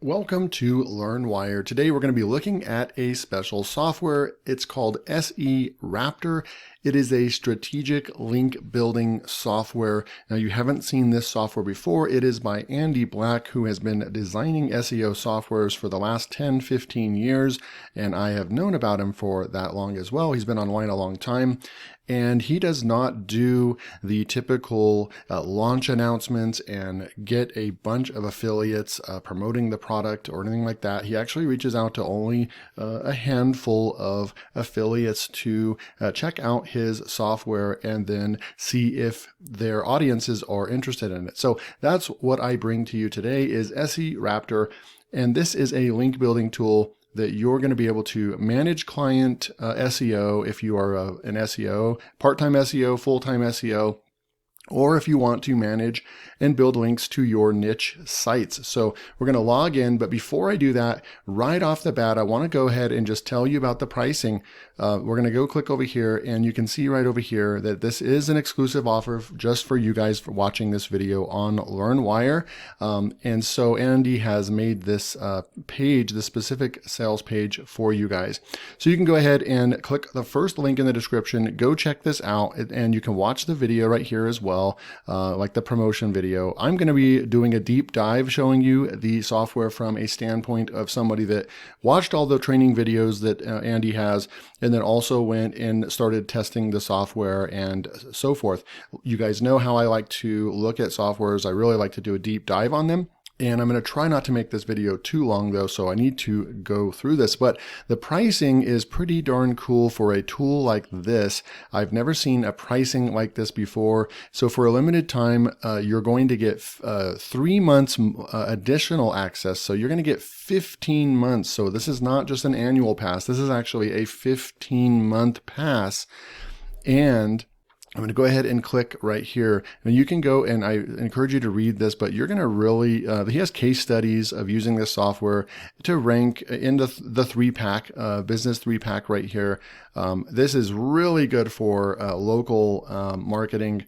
Welcome to LearnWire. Today we're going to be looking at a special software. It's called SERaptor. It is a strategic link building software. Now you haven't seen this software before. It is by Andy Black, who has been designing SEO softwares for the last 10-15 years, and I have known about him for that long as well. He's been online a long time. And he does not do the typical launch announcements and get a bunch of affiliates promoting the product or anything like that. He actually reaches out to only a handful of affiliates to check out his software and then see if their audiences are interested in it. So that's what I bring to you today is SERaptor. And this is a link building tool that you're going to be able to manage client SEO if you are an SEO, part-time SEO, full-time SEO, or if you want to manage and build links to your niche sites. So we're going to log in, but before I do that, right off the bat, I want to go ahead and just tell you about the pricing. We're going to go click over here, and you can see right over here that this is an exclusive offer just for you guys for watching this video on LearnWire. And so Andy has made this page, the specific sales page for you guys. So you can go ahead and click the first link in the description, go check this out, and you can watch the video right here as well. Like the promotion video. I'm going to be doing a deep dive showing you the software from a standpoint of somebody that watched all the training videos that Andy has, and then also went and started testing the software and so forth. You guys know how I like to look at softwares. I really like to do a deep dive on them. And I'm going to try not to make this video too long though, so I need to go through this. But the pricing is pretty darn cool for a tool like this. I've never seen a pricing like this before. So for a limited time, you're going to get 3 months additional access. So you're going to get 15 months. So this is not just an annual pass. This is actually a 15-month pass. And I'm going to go ahead and click right here. And you can go, and I encourage you to read this, but you're going to really, he has case studies of using this software to rank in the 3-pack, business 3-pack right here. This is really good for local marketing,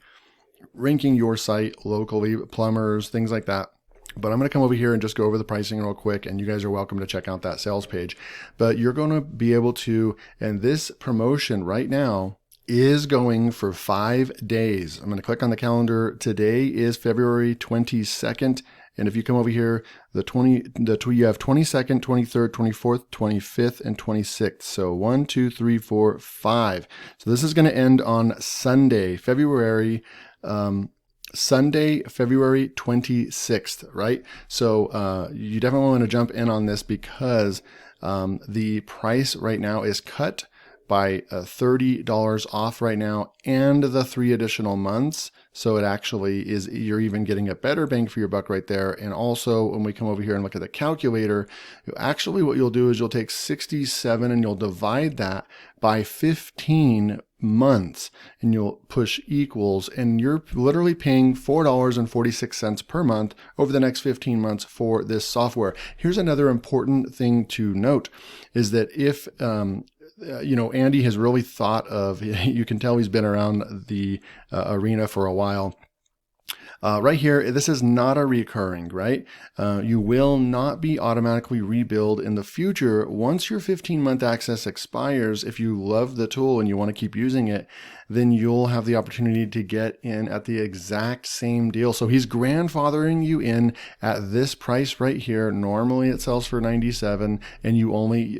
ranking your site locally, plumbers, things like that. But I'm going to come over here and just go over the pricing real quick, and you guys are welcome to check out that sales page. But you're going to be able to, and this promotion right now is going for 5 days. I'm going to click on the calendar. Today is February 22nd. And if you come over here, you have 22nd, 23rd, 24th, 25th, and 26th. So 1, 2, 3, 4, 5. So this is going to end on Sunday, February 26th, right? So you definitely want to jump in on this because the price right now is cut by $30 off right now and the 3 additional months. So it actually is, you're even getting a better bang for your buck right there. And also when we come over here and look at the calculator, actually what you'll do is you'll take 67 and you'll divide that by 15 months and you'll push equals, and you're literally paying $4.46 per month over the next 15 months for this software. Here's another important thing to note is that if Andy has really thought of, you can tell he's been around the arena for a while. Right here, this is not a recurring, right? You will not be automatically rebilled in the future. Once your 15-month access expires, if you love the tool and you want to keep using it, then you'll have the opportunity to get in at the exact same deal. So he's grandfathering you in at this price right here. Normally it sells for $97 and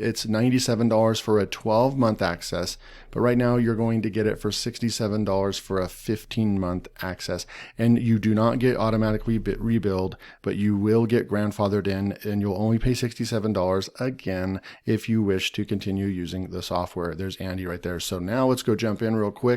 it's $97 for a 12-month access. But right now you're going to get it for $67 for a 15-month access. And you do not get automatically rebilled, but you will get grandfathered in, and you'll only pay $67 again if you wish to continue using the software. There's Andy right there. So now let's go jump in real quick.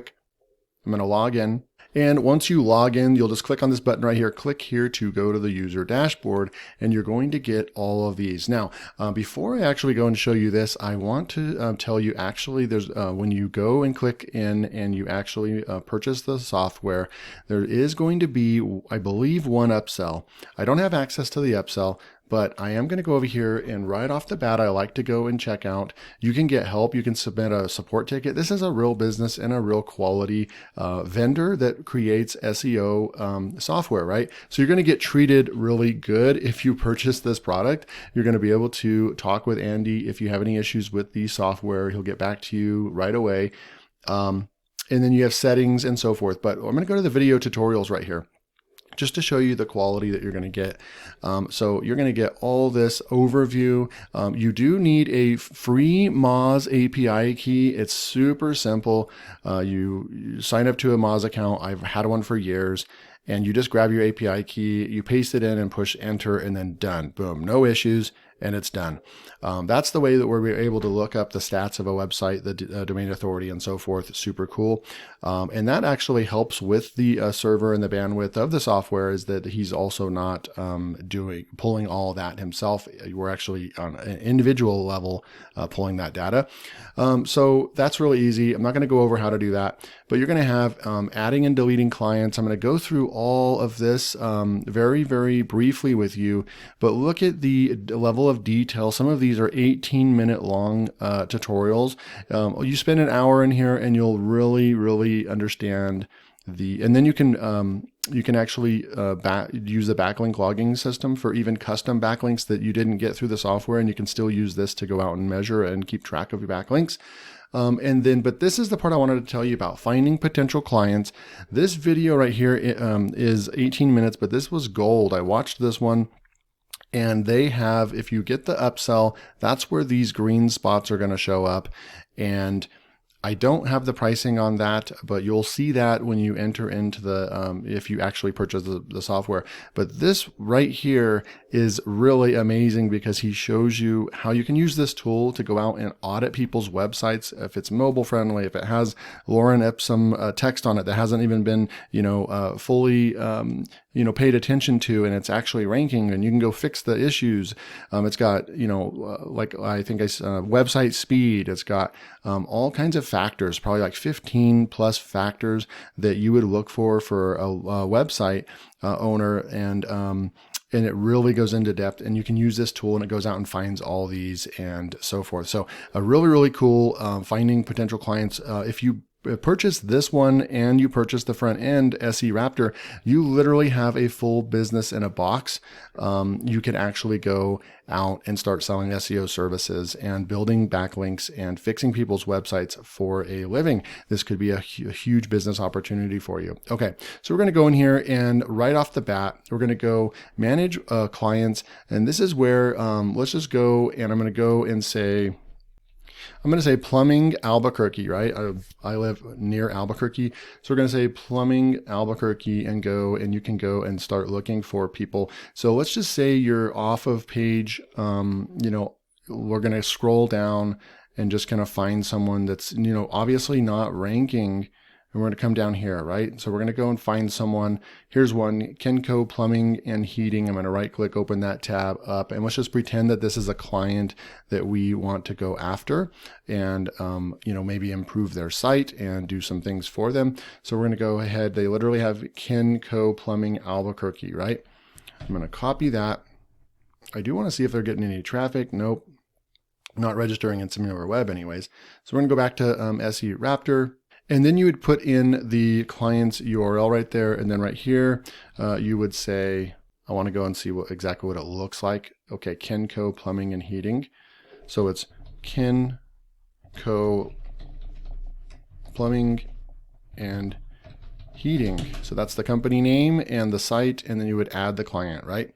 I'm going to log in. And once you log in, you'll just click on this button right here. Click here to go to the user dashboard, and you're going to get all of these. Now, before I actually go and show you this, I want to tell you actually there's when you go and click in and you actually purchase the software, there is going to be, I believe, one upsell. I don't have access to the upsell, but I am going to go over here, and right off the bat, I like to go and check out. You can get help. You can submit a support ticket. This is a real business and a real quality vendor that creates SEO software, right? So you're going to get treated really good if you purchase this product. You're going to be able to talk with Andy if you have any issues with the software. He'll get back to you right away. And then you have settings and so forth. But I'm going to go to the video tutorials right here, just to show you the quality that you're going to get. So you're going to get all this overview. You do need a free Moz API key. It's super simple. You sign up to a Moz account. I've had one for years. And you just grab your API key, you paste it in and push enter, and then done. Boom, no issues, and it's done. That's the way that we're able to look up the stats of a website, the domain authority, and so forth. Super cool. And that actually helps with the server and the bandwidth of the software, is that he's also not pulling all that himself. We're actually on an individual level pulling that data. So that's really easy. I'm not going to go over how to do that, but you're going to have adding and deleting clients. I'm going to go through all of this very, very briefly with you, but look at the level of detail. Some of these are 18-minute long tutorials. You spend an hour in here and you'll really understand and then you can actually use the backlink logging system for even custom backlinks that you didn't get through the software, and you can still use this to go out and measure and keep track of your backlinks. But this is the part I wanted to tell you about, finding potential clients. This video right here is 18 minutes, but this was gold. I watched this one. And they have, if you get the upsell, that's where these green spots are going to show up. And I don't have the pricing on that, but you'll see that when you enter into the, if you actually purchase the software. But this right here is really amazing because he shows you how you can use this tool to go out and audit people's websites. If it's mobile friendly, if it has Lorem Ipsum text on it that hasn't even been, fully, paid attention to, and it's actually ranking, and you can go fix the issues. It's got, like I think website speed. It's got all kinds of factors, probably like 15 plus factors that you would look for a website owner, and it really goes into depth, and you can use this tool and it goes out and finds all these and so forth. So a really cool finding potential clients. If you purchase this one and you purchase the front end SERaptor, you literally have a full business in a box. You can actually go out and start selling SEO services and building backlinks and fixing people's websites for a living. This could be a huge business opportunity for you. Okay, so we're going to go in here, and right off the bat, we're going to go manage clients. And this is where, let's just go, and I'm going to go and say, plumbing Albuquerque, right? I live near Albuquerque. So we're going to say plumbing Albuquerque and you can go and start looking for people. So let's just say you're off of page, we're going to scroll down and just kind of find someone that's, obviously not ranking. And we're going to come down here, right? So we're going to go and find someone. Here's one, Kenco Plumbing and Heating. I'm going to right click, open that tab up, and let's just pretend that this is a client that we want to go after and, maybe improve their site and do some things for them. So we're going to go ahead. They literally have Kenco Plumbing Albuquerque, right? I'm going to copy that. I do want to see if they're getting any traffic. Nope, not registering in SimilarWeb anyways. So we're going to go back to SERaptor. And then you would put in the client's URL right there. And then right here, you would say, I want to go and see exactly what it looks like. Okay, Kenco Plumbing and Heating. So it's Kenco Plumbing and Heating. So that's the company name and the site, and then you would add the client, right?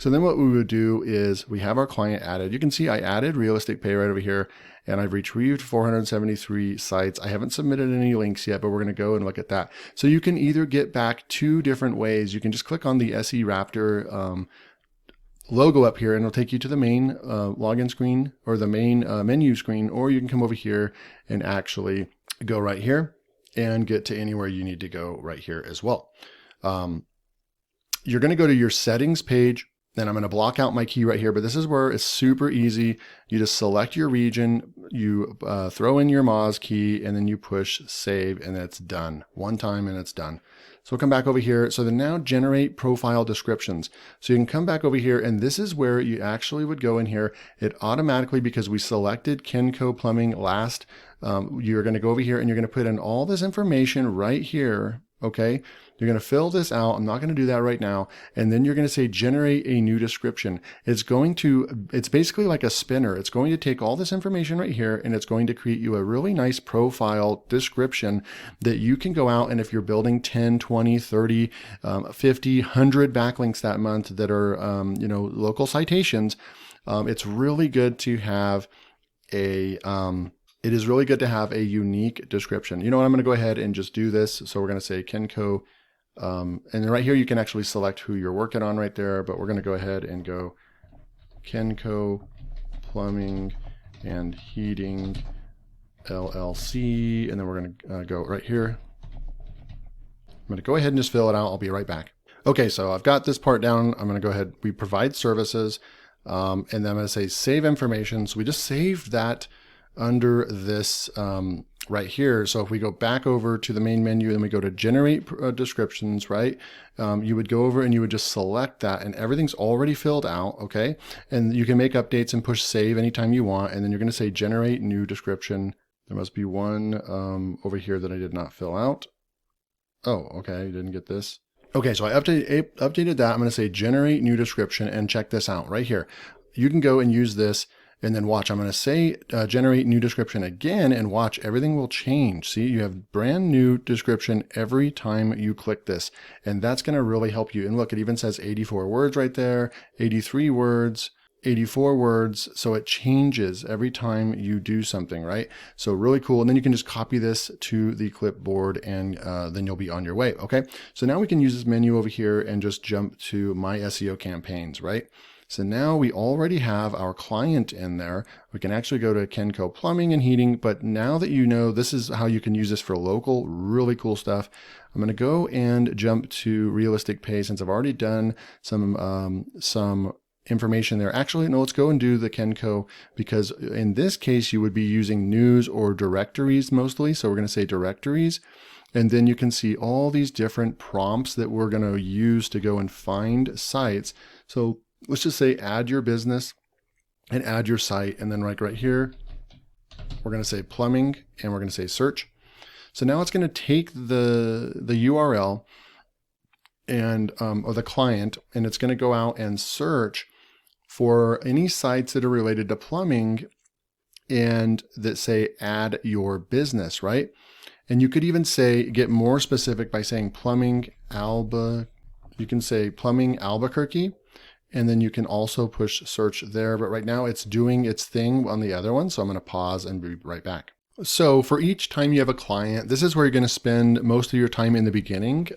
So then what we would do is we have our client added. You can see I added Realistic Pay right over here, and I've retrieved 473 sites. I haven't submitted any links yet, but we're going to go and look at that. So you can either get back two different ways. You can just click on the SERaptor logo up here, and it'll take you to the main login screen or the main menu screen, or you can come over here and actually go right here and get to anywhere you need to go right here as well. You're going to go to your settings page. Then I'm going to block out my key right here, but this is where it's super easy. You just select your region, you throw in your Moz key, and then you push save, and it's done. One time and it's done. So we'll come back over here. So then now generate profile descriptions. So you can come back over here, and this is where you actually would go in here. It automatically, because we selected Kenco Plumbing last, you're going to go over here and you're going to put in all this information right here. Okay, you're going to fill this out. I'm not going to do that right now. And then you're going to say generate a new description. It's basically like a spinner. It's going to take all this information right here, and it's going to create you a really nice profile description that you can go out, and if you're building 10, 20, 30, 50, 100 backlinks that month that are local citations, it's really good to have it is really good to have a unique description. You know what, I'm going to go ahead and just do this. So we're going to say Kenco, and then right here you can actually select who you're working on right there, but we're going to go ahead and go Kenco Plumbing and Heating LLC, and then we're going to go right here. I'm going to go ahead and just fill it out. I'll be right back. Okay, so I've got this part down. I'm going to go ahead. We provide services, and then I'm going to say save information. So we just saved that under this right here. So if we go back over to the main menu and we go to generate descriptions, right? You would go over and you would just select that, and everything's already filled out, okay? And you can make updates and push save anytime you want. And then you're going to say generate new description. There must be one over here that I did not fill out. Oh, okay, you didn't get this. Okay, so I updated that. I'm going to say generate new description, and check this out right here. You can go and use this. And then watch, I'm going to say generate new description again, and watch, everything will change. See, you have brand new description every time you click this, and that's going to really help you. And look, it even says 84 words right there, 83 words, 84 words. So it changes every time you do something, right? So really cool. And then you can just copy this to the clipboard, and then you'll be on your way. Okay. So now we can use this menu over here and just jump to my SEO campaigns, right? So now we already have our client in there. We can actually go to Kenco Plumbing and Heating, but now that you know, this is how you can use this for local, really cool stuff. I'm going to go and jump to realistic pay, since I've already done some information there. Actually, no, let's go and do the Kenco, because in this case, you would be using news or directories mostly. So we're going to say directories. And then you can see all these different prompts that we're going to use to go and find sites. So let's just say add your business and add your site. And then right here, we're going to say plumbing, and we're going to say search. So now it's going to take the URL and or the client, and it's going to go out and search for any sites that are related to plumbing and that say add your business, right? And you could even say, get more specific by saying plumbing you can say plumbing Albuquerque. And then you can also push search there, but right now it's doing its thing on the other one. So I'm going to pause and be right back. So for each time you have a client, this is where you're going to spend most of your time in the beginning.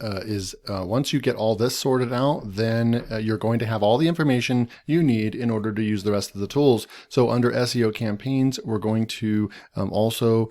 Once you get all this sorted out, then you're going to have all the information you need in order to use the rest of the tools. So under SEO campaigns, we're going to also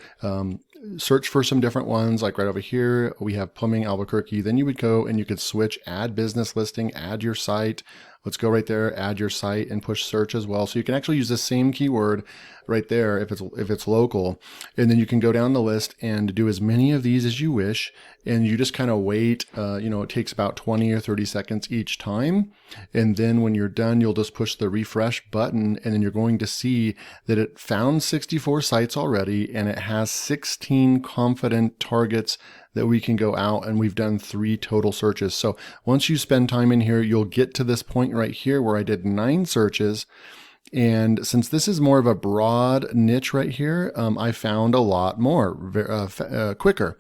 search for some different ones. Like right over here, we have plumbing Albuquerque. Then you would go and you could switch, add business listing, add your site. Let's go right there, add your site, and push search as well. So you can actually use the same keyword right there if it's local. And then you can go down the list and do as many of these as you wish. And you just kind of wait, it takes about 20 or 30 seconds each time. And then when you're done, you'll just push the refresh button, and then you're going to see that it found 64 sites already, and it has 16 confident targets that we can go out, and we've done 3 total searches. So once you spend time in here, you'll get to this point right here where I did 9 searches. And since this is more of a broad niche right here, I found a lot more quicker.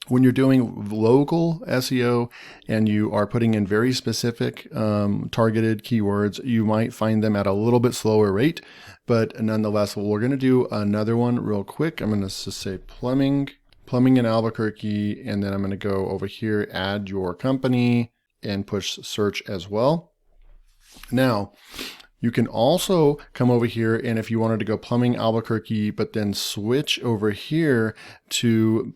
When you're doing local SEO and you are putting in very specific targeted keywords, you might find them at a little bit slower rate, but nonetheless, we're going to do another one real quick. I'm going to just say plumbing in Albuquerque, and then I'm going to go over here, add your company, and push search as well. Now, you can also come over here, and if you wanted to go plumbing Albuquerque, but then switch over here to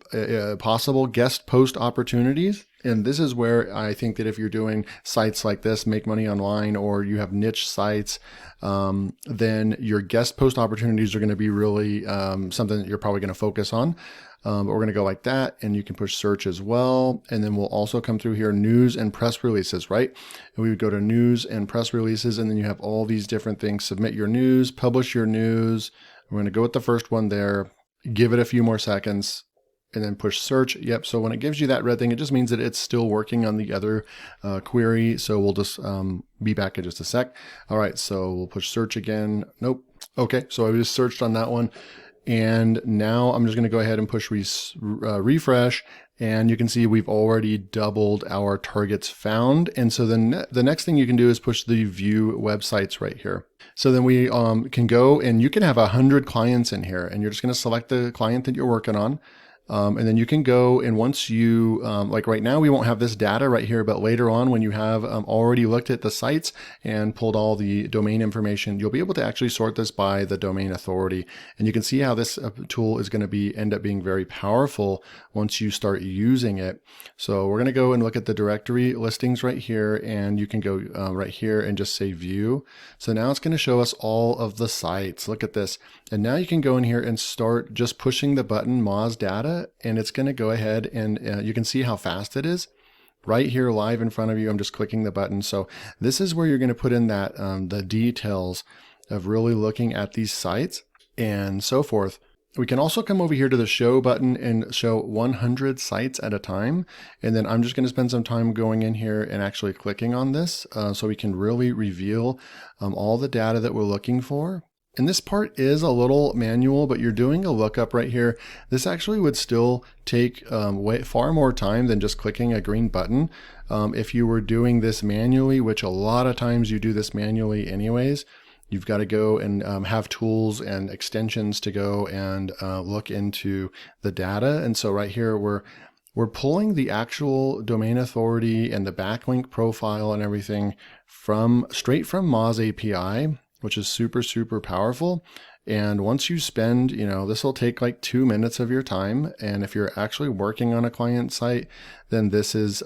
possible guest post opportunities, And this is where I think that if you're doing sites like this, Make Money Online, or you have niche sites, then your guest post opportunities are going to be really something that you're probably going to focus on. But we're going to go like that, and you can push search as well. And then we'll also come through here, news and press releases, right? And we would go to news and press releases, and then you have all these different things. Submit your news, publish your news. We're going to go with the first one there, give it a few more seconds, and then push search. Yep. So when it gives you that red thing, it just means that it's still working on the other query. So we'll just be back in just a sec. All right. So we'll push search again. Nope. Okay. So I just searched on that one. And now I'm just going to go ahead and push refresh. And you can see we've already doubled our targets found. And so then the next thing you can do is push the view websites right here. So then we can go, and you can have 100 clients in here, and you're just going to select the client that you're working on. And then you can go, and once you, like right now, we won't have this data right here, but later on when you have already looked at the sites and pulled all the domain information, you'll be able to actually sort this by the domain authority. And you can see how this tool is going to end up being very powerful once you start using it. So we're going to go and look at the directory listings right here, and you can go right here and just say view. So now it's going to show us all of the sites. Look at this. And now you can go in here and start just pushing the button Moz data, and it's going to go ahead and you can see how fast it is right here live in front of you. I'm just clicking the button. So this is where you're going to put in that the details of really looking at these sites and so forth. We can also come over here to the show button and show 100 sites at a time. And then I'm just going to spend some time going in here and actually clicking on this so we can really reveal all the data that we're looking for. And this part is a little manual, but you're doing a lookup right here. This actually would still take far more time than just clicking a green button. If you were doing this manually, which a lot of times you do this manually anyways, you've got to go and have tools and extensions to go and look into the data. And so right here, we're pulling the actual domain authority and the backlink profile and everything straight from Moz API, which is super, super powerful. And once you spend, this will take like 2 minutes of your time. And if you're actually working on a client site, then this is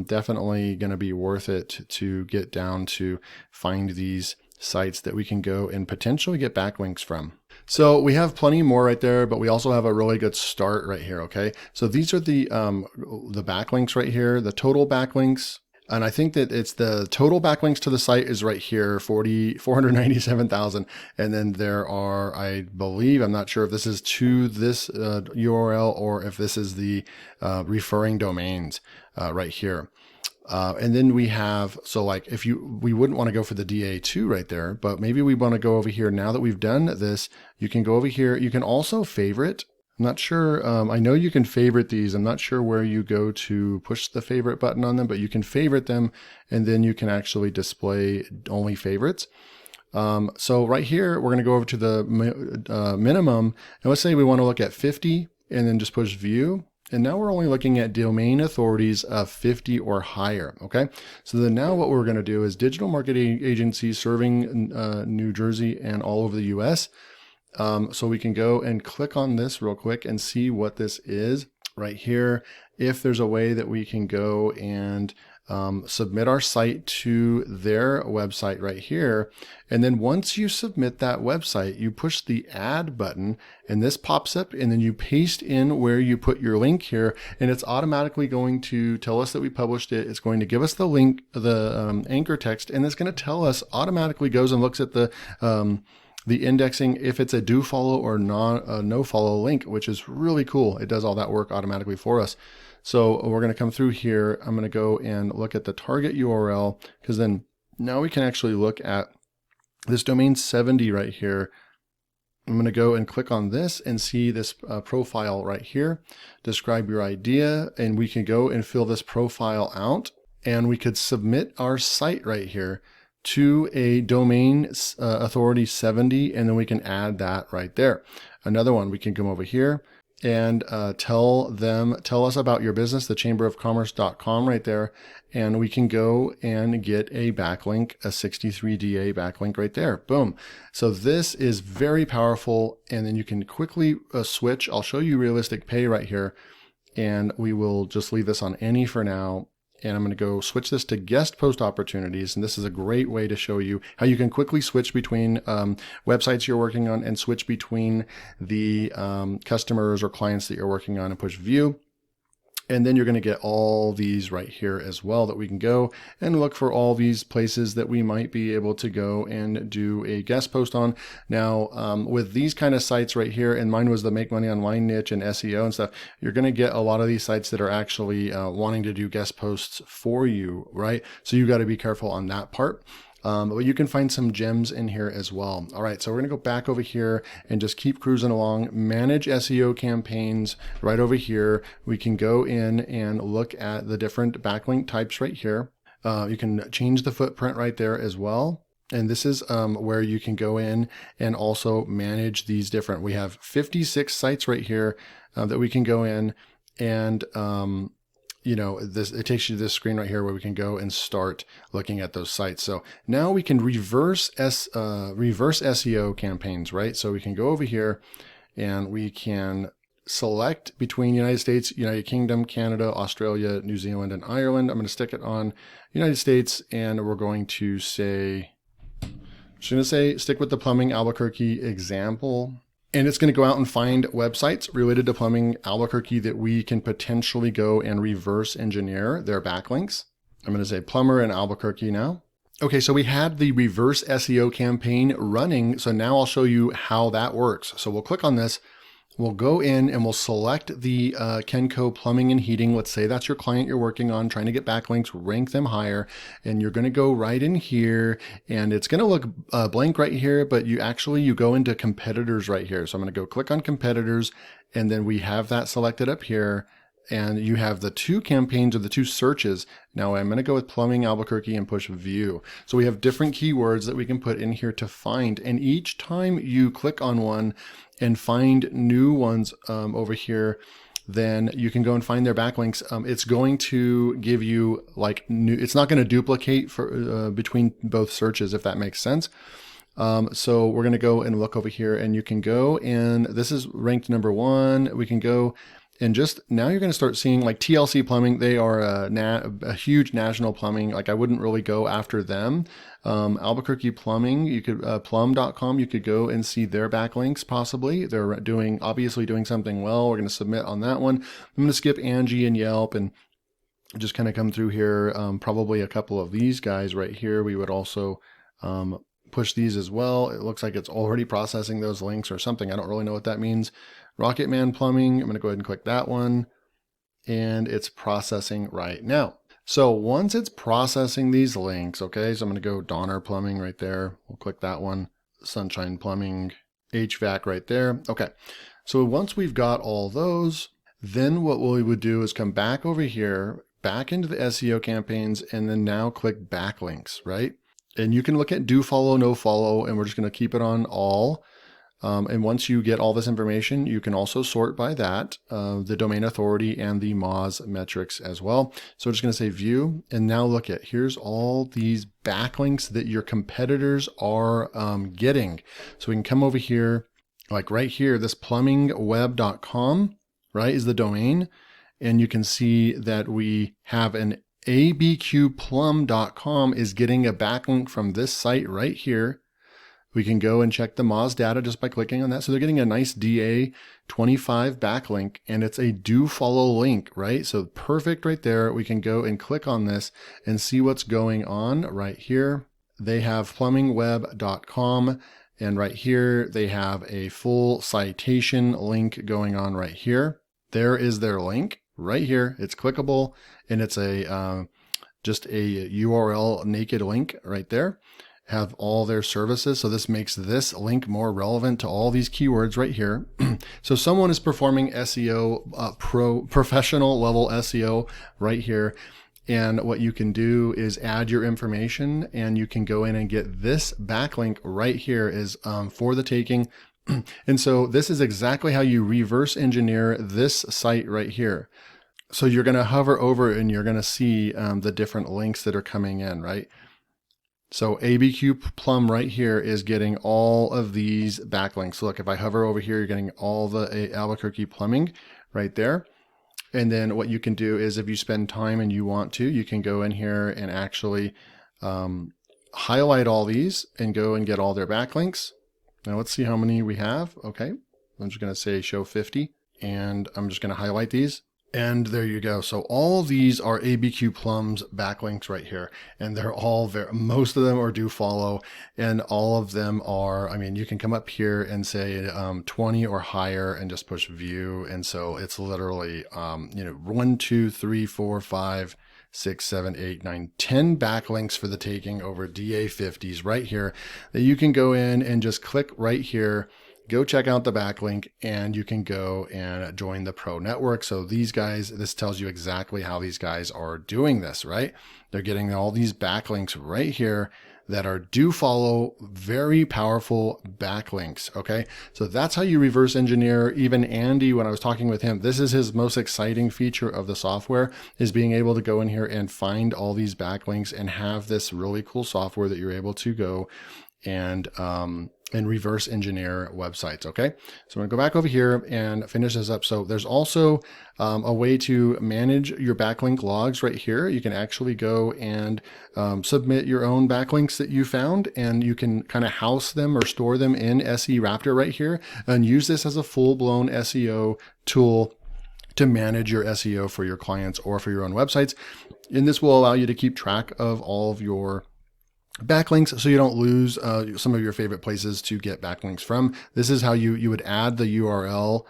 definitely going to be worth it to get down to find these sites that we can go and potentially get backlinks from. So we have plenty more right there, but we also have a really good start right here. Okay. So these are the backlinks right here, the total backlinks. And I think that it's the total backlinks to the site is right here, 497,000. And then there are, I believe, I'm not sure if this is to this URL or if this is the referring domains right here. And then we have, so like we wouldn't want to go for the DA2 right there, but maybe we want to go over here. Now that we've done this, you can go over here. You can also favorite. I'm not sure. I know you can favorite these. I'm not sure where you go to push the favorite button on them, but you can favorite them, and then you can actually display only favorites. So right here, we're going to go over to the minimum, and let's say we want to look at 50 and then just push view. And now we're only looking at domain authorities of 50 or higher. Okay. So then now what we're going to do is digital marketing agencies serving New Jersey and all over the US. So we can go and click on this real quick and see what this is right here. If there's a way that we can go and submit our site to their website right here. And then once you submit that website, you push the add button and this pops up, and then you paste in where you put your link here, and it's automatically going to tell us that we published it. It's going to give us the link, the anchor text, and it's going to tell us, automatically goes and looks at the indexing if it's a do follow or no follow link, which is really cool. It does all that work automatically for us. So we're going to come through here. I'm going to go and look at the target URL, because then now we can actually look at this domain 70 right here. I'm going to go and click on this and see this profile right here. Describe your idea, and we can go and fill this profile out, and we could submit our site right here to a domain authority 70, and then we can add that right there. Another one, we can come over here and tell us about your business, the chamberofcommerce.com right there, and we can go and get a backlink, a 63DA backlink right there. Boom. So this is very powerful, and then you can quickly switch. I'll show you realistic pay right here, and we will just leave this on any for now. and I'm going to go switch this to guest post opportunities. And this is a great way to show you how you can quickly switch between websites you're working on and switch between the customers or clients that you're working on, and push view. And then you're going to get all these right here as well that we can go and look for all these places that we might be able to go and do a guest post on. Now, with these kind of sites right here, and mine was the make money online niche and SEO and stuff, you're going to get a lot of these sites that are actually wanting to do guest posts for you, right? So you got to be careful on that part. But you can find some gems in here as well. All right, so we're gonna go back over here and just keep cruising along. Manage SEO campaigns right over here. We can go in and look at the different backlink types right here. You can change the footprint right there as well. And this is where you can go in and also manage these different, we have 56 sites right here that we can go in and it takes you to this screen right here where we can go and start looking at those sites. So now we can reverse SEO campaigns, right? So we can go over here and we can select between United States, United Kingdom, Canada, Australia, New Zealand, and Ireland. I'm going to stick it on United States, and we're going to say, stick with the plumbing Albuquerque example. And it's going to go out and find websites related to plumbing Albuquerque that we can potentially go and reverse engineer their backlinks. I'm going to say plumber in Albuquerque now. Okay, so we had the reverse SEO campaign running. So now I'll show you how that works. So we'll click on this. We'll go in and we'll select the Kenco Plumbing and Heating. Let's say that's your client you're working on, trying to get backlinks, rank them higher. And you're going to go right in here, and it's going to look blank right here, but you go into competitors right here. So I'm going to go click on competitors, and then we have that selected up here. And you have the two campaigns or the two searches. Now I'm going to go with plumbing Albuquerque and push view. So we have different keywords that we can put in here to find. And each time you click on one and find new ones over here, then you can go and find their backlinks. It's going to give you like new, it's not going to duplicate for between both searches, if that makes sense. So we're going to go and look over here, and you can go, and this is ranked number 1. We can go and just now you're going to start seeing like TLC Plumbing. They are a huge national plumbing. Like I wouldn't really go after them. Albuquerque Plumbing, you could plum.com, you could go and see their backlinks possibly. They're obviously doing something well. We're going to submit on that one. I'm going to skip Angie and Yelp and just kind of come through here. Probably a couple of these guys right here. We would also push these as well. It looks like it's already processing those links or something. I don't really know what that means. Rocket Man Plumbing, I'm going to go ahead and click that one, and it's processing right now. So once it's processing these links, okay, so I'm going to go Donner Plumbing right there. We'll click that one. Sunshine Plumbing, HVAC right there. Okay, so once we've got all those, then what we would do is come back over here, back into the SEO campaigns, and then now click backlinks, right? And you can look at do follow, no follow, and we're just going to keep it on all. And once you get all this information, you can also sort by that, the domain authority and the Moz metrics as well. So we're just going to say view, and now look at, here's all these backlinks that your competitors are getting. So we can come over here, like right here, this plumbingweb.com, right, is the domain. And you can see that we have an abqplum.com is getting a backlink from this site right here. We can go and check the Moz data just by clicking on that. So they're getting a nice DA25 backlink, and it's a do follow link, right? So perfect right there. We can go and click on this and see what's going on right here. They have plumbingweb.com, and right here they have a full citation link going on right here. There is their link right here. It's clickable, and it's a just a URL naked link right there. Have all their services. So this makes this link more relevant to all these keywords right here. So someone is performing SEO, professional level SEO right here. And what you can do is add your information, and you can go in and get this backlink right here is for the taking. And so this is exactly how you reverse engineer this site right here. So you're going to hover over and you're going to see the different links that are coming in, right? So ABQ Plum right here is getting all of these backlinks. So look, if I hover over here, you're getting all the Albuquerque Plumbing right there. And then what you can do is if you spend time and you want to, you can go in here and actually highlight all these and go and get all their backlinks. Now let's see how many we have. Okay, I'm just going to say show 50 and I'm just going to highlight these. And there you go. So all these are ABQ Plum's backlinks right here. And they're all most of them are do follow. And all of them are, I mean, you can come up here and say 20 or higher and just push view. And so it's literally, 1, 2, 3, 4, 5, 6, 7, 8, 9, 10 backlinks for the taking over DA50s right here that you can go in and just click right here. Go check out the backlink and you can go and join the pro network. So these guys, this tells you exactly how these guys are doing this, right? They're getting all these backlinks right here that are do follow, very powerful backlinks. Okay. So that's how you reverse engineer. Even Andy, when I was talking with him, this is his most exciting feature of the software, is being able to go in here and find all these backlinks and have this really cool software that you're able to go and reverse engineer websites. Okay, so I'm gonna go back over here and finish this up. So there's also a way to manage your backlink logs right here. You can actually go and submit your own backlinks that you found, and you can kind of house them or store them in SERaptor right here and use this as a full-blown SEO tool to manage your SEO for your clients or for your own websites. And this will allow you to keep track of all of your backlinks so you don't lose some of your favorite places to get backlinks from. This is how you would add the URL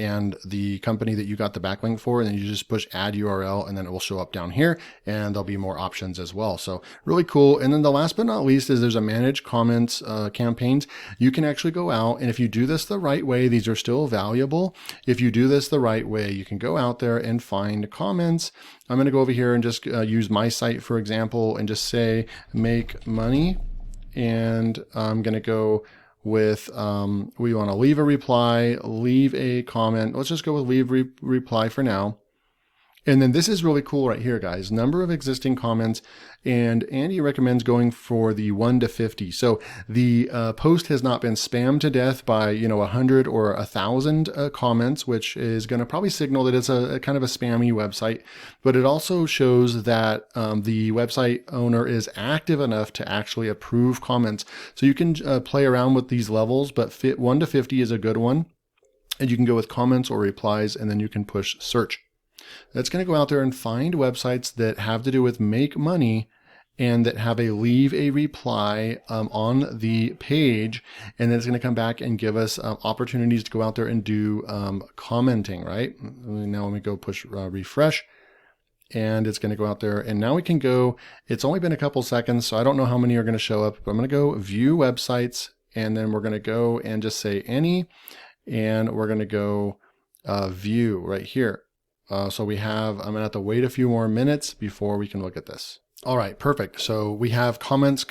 and the company that you got the backlink for, and then you just push add URL and then it will show up down here and there'll be more options as well. So really cool. And then the last but not least is there's a manage comments campaigns. You can actually go out, and if you do this the right way, these are still valuable. If you do this the right way, you can go out there and find comments. I'm going to go over here and just use my site, for example, and just say make money. And I'm going to go with, we want to leave a reply, leave a comment. Let's just go with leave reply for now. And then this is really cool right here, guys. Number of existing comments, and Andy recommends going for the 1 to 50. So the post has not been spammed to death by 100 or 1,000 comments, which is going to probably signal that it's a kind of a spammy website. But it also shows that the website owner is active enough to actually approve comments. So you can play around with these levels, but 1 to 50 is a good one. And you can go with comments or replies, and then you can push search. That's going to go out there and find websites that have to do with make money and that have a leave a reply on the page. And then it's going to come back and give us opportunities to go out there and do commenting, right? Now let me go push refresh. And it's going to go out there. And now we can go, it's only been a couple seconds, so I don't know how many are going to show up, but I'm going to go view websites. And then we're going to go and just say any, and we're going to go view right here. So we have, I'm going to have to wait a few more minutes before we can look at this. All right, perfect. So we have comment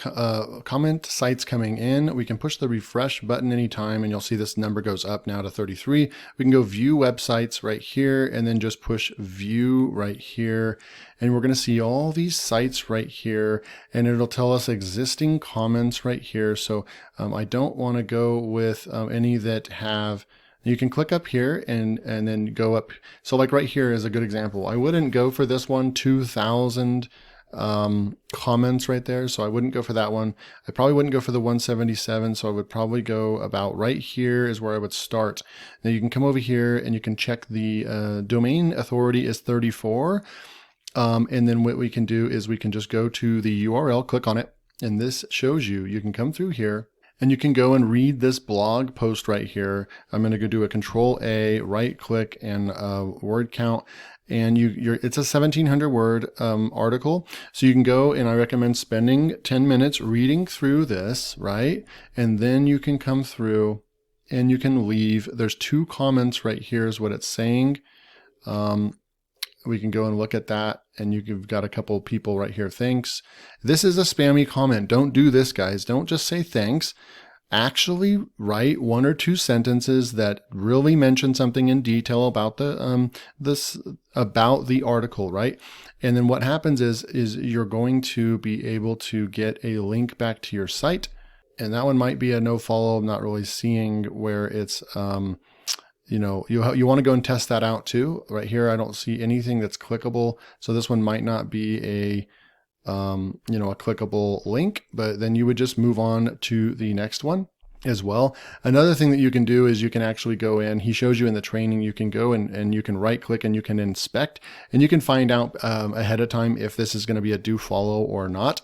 sites coming in. We can push the refresh button anytime and you'll see this number goes up now to 33. We can go view websites right here and then just push view right here. And we're going to see all these sites right here, and it'll tell us existing comments right here. So I don't want to go with any that have. You can click up here and then go up. So like right here is a good example. I wouldn't go for this one, 2,000 comments right there. So I wouldn't go for that one. I probably wouldn't go for the 177. So I would probably go about right here is where I would start. Now you can come over here and you can check the domain authority is 34. And then what we can do is we can just go to the URL, click on it. And this shows you can come through here. And you can go and read this blog post right here. I'm going to go do a Control A, right click, and word count. And it's a 1,700 word article. So you can go, and I recommend spending 10 minutes reading through this, right? And then you can come through and you can leave. There's 2 comments right here is what it's saying. We can go and look at that, and you've got a couple people right here. Thanks. This is a spammy comment. Don't do this, guys. Don't just say thanks. Actually write 1 or 2 sentences that really mention something in detail about the about the article, right? And then what happens is you're going to be able to get a link back to your site, and that one might be a no follow. I'm not really seeing where it's you know, you want to go and test that out too. Right here, I don't see anything that's clickable. So this one might not be a, you know, a clickable link, but then you would just move on to the next one as well. Another thing that you can do is you can actually go in, he shows you in the training, you can go and you can right click and you can inspect, and you can find out ahead of time if this is going to be a do follow or not.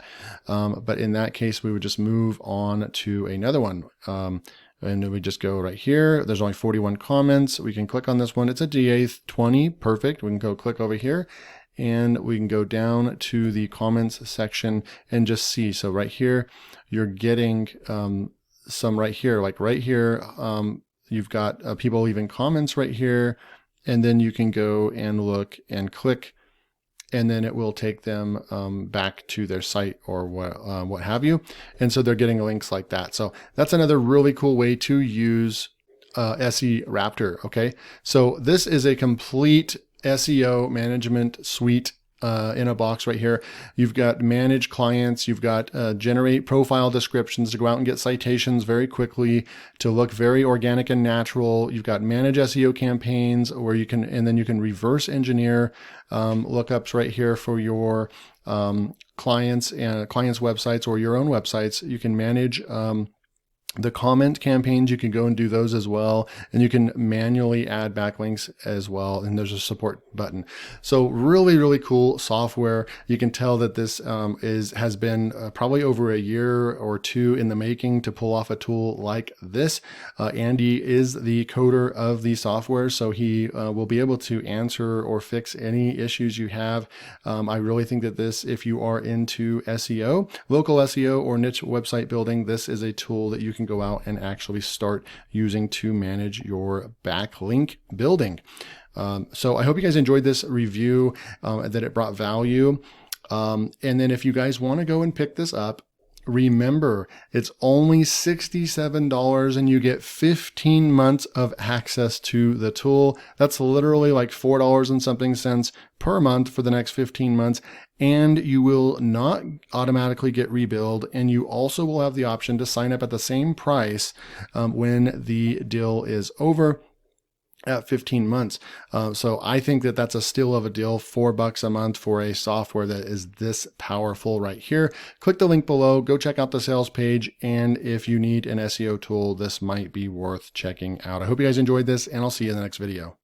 But in that case, we would just move on to another one. And then we just go right here. There's only 41 comments. We can click on this one. It's a DA20. Perfect. We can go click over here and we can go down to the comments section and just see. So right here, you're getting some right here, like right here, you've got people leaving comments right here, and then you can go and look and click, and then it will take them back to their site or what have you. And so they're getting links like that. So that's another really cool way to use SERaptor. Okay, so this is a complete SEO management suite in a box right here. You've got manage clients, you've got generate profile descriptions to go out and get citations very quickly, to look very organic and natural. You've got manage SEO campaigns where you can, and then you can reverse engineer lookups right here for your clients and clients' websites or your own websites. You can manage the comment campaigns, you can go and do those as well. And you can manually add backlinks as well. And there's a support button. So really, really cool software. You can tell that this has been probably over a year or two in the making to pull off a tool like this. Andy is the coder of the software, so he will be able to answer or fix any issues you have. I really think that this, if you are into SEO, local SEO or niche website building, this is a tool that you can go out and actually start using to manage your backlink building. So I hope you guys enjoyed this review, that it brought value. And then if you guys want to go and pick this up, remember, it's only $67 and you get 15 months of access to the tool. That's literally like $4 and something cents per month for the next 15 months. And you will not automatically get rebilled. And you also will have the option to sign up at the same price when the deal is over at 15 months. So I think that that's a steal of a deal, $4 a month for a software that is this powerful right here. Click the link below, go check out the sales page. And if you need an SEO tool, this might be worth checking out. I hope you guys enjoyed this, and I'll see you in the next video.